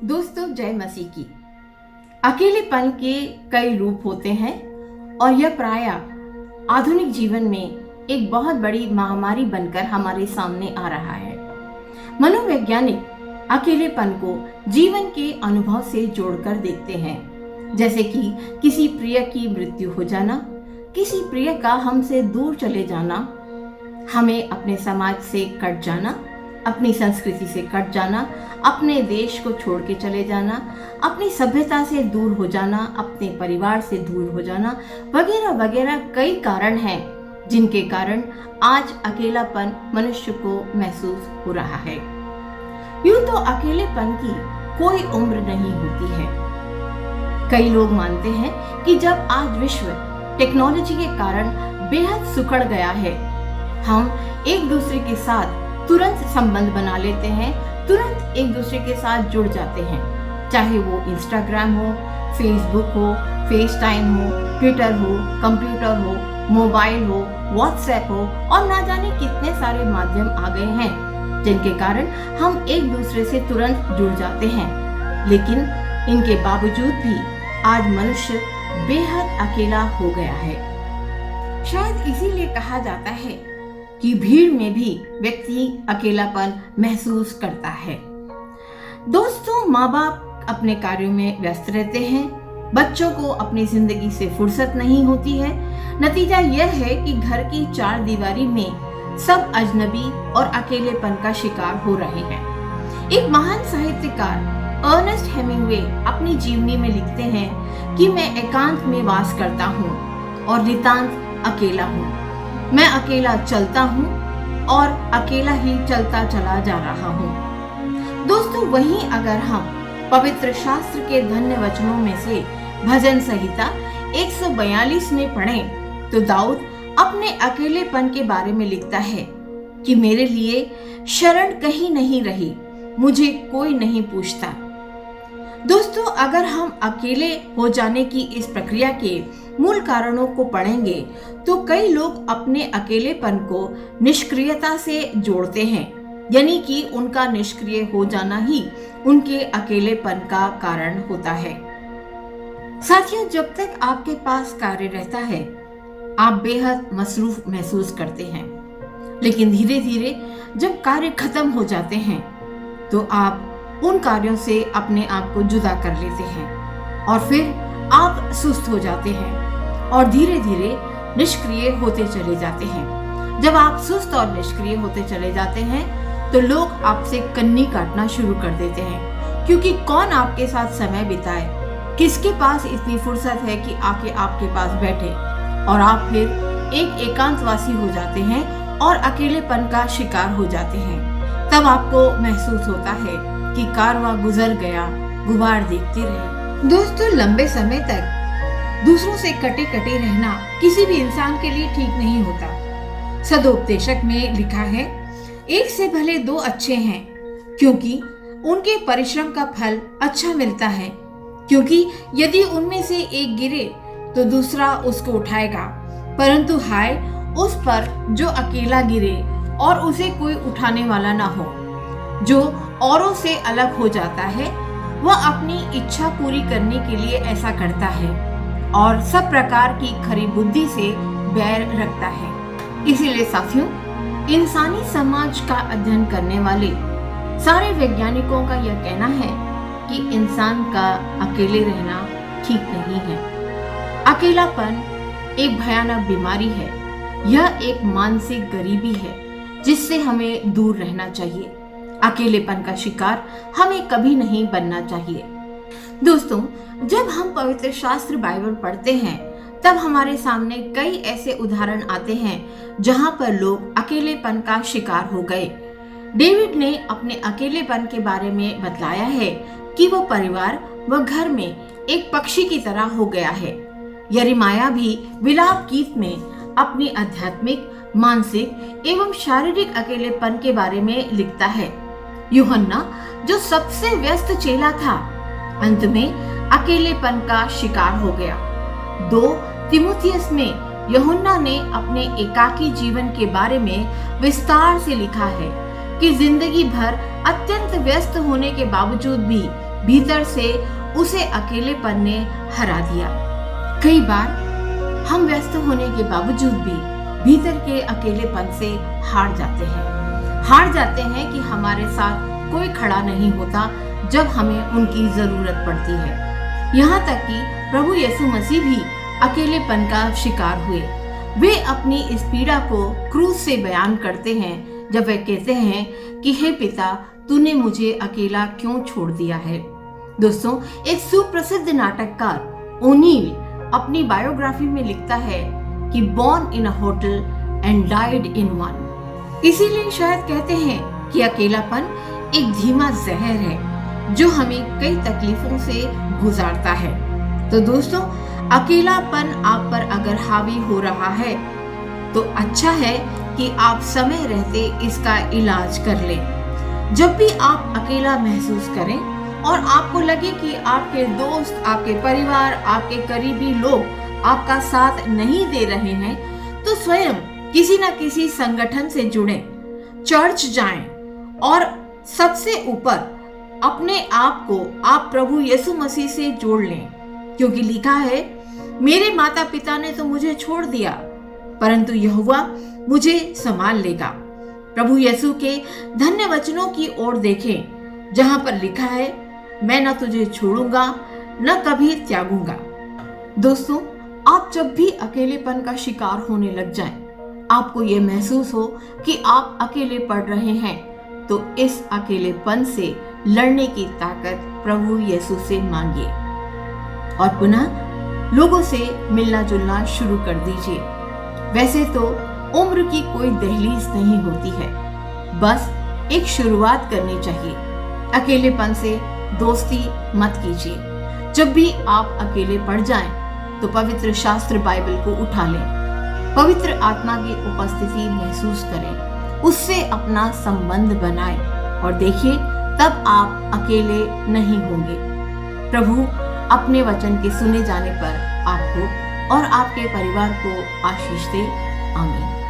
दोस्तों, जय मसीह की। अकेलेपन के कई रूप होते हैं और यह प्रायः आधुनिक जीवन में एक बहुत बड़ी महामारी बनकर हमारे सामने आ रहा है। मनोवैज्ञानिक अकेलेपन को जीवन के अनुभव से जोड़कर देखते हैं, जैसे कि किसी प्रिय की मृत्यु हो जाना, किसी प्रिय का हमसे दूर चले जाना, हमें अपने समाज से कट जाना, अपनी संस्कृति से कट जाना, अपने देश को छोड़ के चले जाना, अपनी सभ्यता से दूर हो जाना, अपने परिवार से दूर हो जाना, वगैरह वगैरह कई कारण हैं जिनके कारण आज अकेलापन मनुष्य को महसूस हो रहा है। यूं तो अकेलेपन की कोई उम्र नहीं होती है। कई लोग मानते हैं कि जब आज विश्व टेक्नोलॉजी के कारण बेहद सुखड़ गया है, हम एक दूसरे के साथ तुरंत संबंध बना लेते हैं, तुरंत एक दूसरे के साथ जुड़ जाते हैं, चाहे वो इंस्टाग्राम हो, फेसबुक हो, फेस टाइम हो, ट्विटर हो, कंप्यूटर हो, मोबाइल हो, व्हाट्सएप हो और ना जाने कितने सारे माध्यम आ गए हैं जिनके कारण हम एक दूसरे से तुरंत जुड़ जाते हैं। लेकिन इनके बावजूद भी आज मनुष्य बेहद अकेला हो गया है। शायद इसीलिए कहा जाता है कि भीड़ में भी व्यक्ति अकेलापन महसूस करता है। दोस्तों, माँ बाप अपने कार्यों में व्यस्त रहते हैं, बच्चों को अपनी जिंदगी से फुर्सत नहीं होती है। नतीजा यह है कि घर की चार दीवारी में सब अजनबी और अकेलेपन का शिकार हो रहे हैं। एक महान साहित्यकार अर्नेस्ट हेमिंग्वे अपनी जीवनी में लिखते हैं कि मैं एकांत में वास करता हूँ और नितांत अकेला हूँ। मैं अकेला चलता हूँ और अकेला ही चलता चला जा रहा हूँ। दोस्तों, वहीं अगर हम पवित्र शास्त्र के धन्य वचनों में से भजन संहिता 142 में पढ़ें तो दाऊद अपने अकेलेपन के बारे में लिखता है कि मेरे लिए शरण कहीं नहीं रही, मुझे कोई नहीं पूछता। दोस्तों, अगर हम अकेले हो जाने की इस प्रक्रिया के मूल कारणों को पढ़ेंगे तो कई लोग अपने अकेलेपन को निष्क्रियता से जोड़ते हैं, यानी कि उनका निष्क्रिय हो जाना ही उनके अकेलेपन का कारण होता है। साथियों, जब तक आपके पास कार्य रहता है आप बेहद मसरूफ महसूस करते हैं, लेकिन धीरे धीरे जब कार्य खत्म हो जाते हैं तो आप उन कार्यों से अपने आप को जुदा कर लेते हैं और फिर आप सुस्त हो जाते हैं और धीरे धीरे निष्क्रिय होते चले जाते हैं। जब आप सुस्त और निष्क्रिय होते चले जाते हैं तो लोग आपसे कन्नी काटना शुरू कर देते हैं, क्योंकि कौन आपके साथ समय बिताए, किसके पास इतनी फुर्सत है कि आके आपके पास बैठे। और आप फिर एक एकांतवासी हो जाते हैं और अकेलेपन का शिकार हो जाते हैं। तब आपको महसूस होता है कि कारवां गुजर गया, गुबार देखती रही। दोस्तों, लंबे समय तक दूसरों से कटे कटे रहना किसी भी इंसान के लिए ठीक नहीं होता। सदोपदेशक में लिखा है, एक से भले दो अच्छे हैं, क्योंकि उनके परिश्रम का फल अच्छा मिलता है। क्योंकि यदि उनमें से एक गिरे तो दूसरा उसको उठाएगा, परंतु हाय उस पर जो अकेला गिरे और उसे कोई उठाने वाला ना हो। जो औरों से अलग हो जाता है वह अपनी इच्छा पूरी करने के लिए ऐसा करता है और सब प्रकार की खरी बुद्धि से बैर रखता है। इसीलिए साथियों, इंसानी समाज का अध्ययन करने वाले सारे वैज्ञानिकों का यह कहना है कि इंसान का अकेले रहना ठीक नहीं है। अकेलापन एक भयानक बीमारी है। यह एक मानसिक गरीबी है जिससे हमें दूर रहना चाहिए। अकेलेपन का शिकार हमें कभी नहीं बनना चाहिए। दोस्तों, जब हम पवित्र शास्त्र बाइबल पढ़ते हैं तब हमारे सामने कई ऐसे उदाहरण आते हैं जहां पर लोग अकेलेपन का शिकार हो गए। डेविड ने अपने अकेलेपन के बारे में बतलाया है कि वो परिवार व घर में एक पक्षी की तरह हो गया है। यिर्मयाह भी विलाप गीत में अपनी आध्यात्मिक, मानसिक एवं शारीरिक अकेलेपन के बारे में लिखता है। यूहन्ना, जो सबसे व्यस्त चेला था, अंत में अकेलेपन का शिकार हो गया। 2 तीमुथियुस में यूहन्ना ने अपने एकाकी जीवन के बारे में विस्तार से लिखा है कि जिंदगी भर अत्यंत व्यस्त होने के बावजूद भी भीतर से उसे अकेलेपन ने हरा दिया। कई बार हम व्यस्त होने के बावजूद भी भीतर के अकेलेपन से हार जाते हैं कि हमारे साथ कोई खड़ा नहीं होता जब हमें उनकी जरूरत पड़ती है। यहाँ तक कि प्रभु यीशु मसीह भी अकेलेपन का शिकार हुए। वे अपनी इस पीड़ा को क्रूस से बयान करते हैं जब वे कहते हैं कि हे पिता, तूने मुझे अकेला क्यों छोड़ दिया है। दोस्तों, एक सुप्रसिद्ध नाटककार ओनील अपनी बायोग्राफी में लिखता है कि born in a hotel and died in one. इसीलिए शायद कहते हैं कि अकेलापन एक धीमा जहर है जो हमें कई तकलीफों से गुजारता है। तो दोस्तों, अकेलापन आप पर अगर हावी हो रहा है तो अच्छा है कि आप समय रहते इसका इलाज कर लें। जब भी आप अकेला महसूस करें और आपको लगे कि आपके दोस्त, आपके परिवार, आपके करीबी लोग आपका साथ नहीं दे रहे हैं, तो स्वयं किसी न किसी संगठन से जुड़ें, चर्च जाएं और सबसे ऊपर अपने आप को आप प्रभु यीशु मसीह से जोड़ लें, क्योंकि लिखा है, मेरे माता पिता ने तो मुझे छोड़ दिया परंतु यहोवा मुझे संभाल लेगा। प्रभु यीशु के धन्य वचनों की ओर देखें जहां पर लिखा है, मैं न तुझे छोड़ूंगा न कभी त्यागूंगा। दोस्तों, आप जब भी अकेलेपन का शिकार होने लग जाएं, आपको ये महसूस हो कि आप अकेले पड़ रहे हैं, तो इस अकेलेपन से लड़ने की ताकत प्रभु यीशु से मांगिए और पुनः लोगों से मिलना जुलना शुरू कर दीजिए। वैसे तो उम्र की कोई दहलीज नहीं होती है, बस एक शुरुआत करनी चाहिए। अकेलेपन से दोस्ती मत कीजिए। जब भी आप अकेले पड़ जाएं, तो पवित्र शास्त्र बाइबल को उठा लें, पवित्र आत्मा की उपस्थिति महसूस करें, उससे अपना संबंध बनाएं और देखिए, तब आप अकेले नहीं होंगे। प्रभु अपने वचन के सुने जाने पर आपको और आपके परिवार को आशीष दे। आमीन।